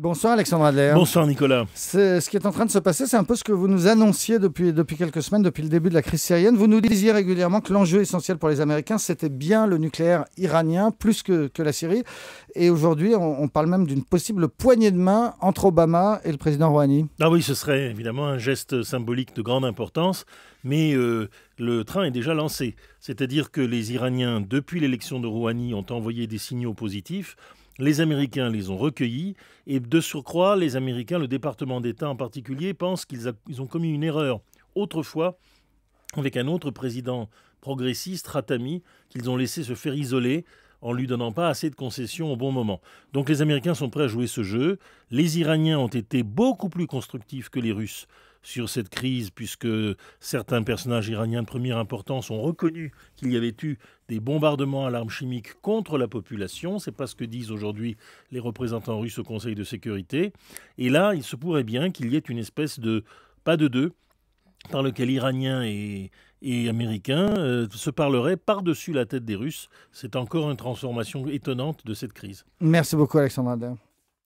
Bonsoir Alexandre Adler. Bonsoir Nicolas. Ce qui est en train de se passer, c'est un peu ce que vous nous annonciez depuis quelques semaines, depuis le début de la crise syrienne. Vous nous disiez régulièrement que l'enjeu essentiel pour les Américains, c'était bien le nucléaire iranien, plus que la Syrie. Et aujourd'hui, on parle même d'une possible poignée de main entre Obama et le président Rouhani. Ah oui, ce serait évidemment un geste symbolique de grande importance, mais le train est déjà lancé. C'est-à-dire que les Iraniens, depuis l'élection de Rouhani, ont envoyé des signaux positifs. Les Américains les ont recueillis et de surcroît, les Américains, le département d'État en particulier, pensent qu'ils ont commis une erreur autrefois avec un autre président progressiste, Khatami, qu'ils ont laissé se faire isoler en lui donnant pas assez de concessions au bon moment. Donc les Américains sont prêts à jouer ce jeu. Les Iraniens ont été beaucoup plus constructifs que les Russes sur cette crise, puisque certains personnages iraniens de première importance ont reconnu qu'il y avait eu des bombardements à l'arme chimique contre la population. C'est pas ce que disent aujourd'hui les représentants russes au Conseil de sécurité. Et là, il se pourrait bien qu'il y ait une espèce de pas de deux, par lequel Iraniens et Américains se parleraient par-dessus la tête des Russes. C'est encore une transformation étonnante de cette crise. Merci beaucoup Alexandre Adler.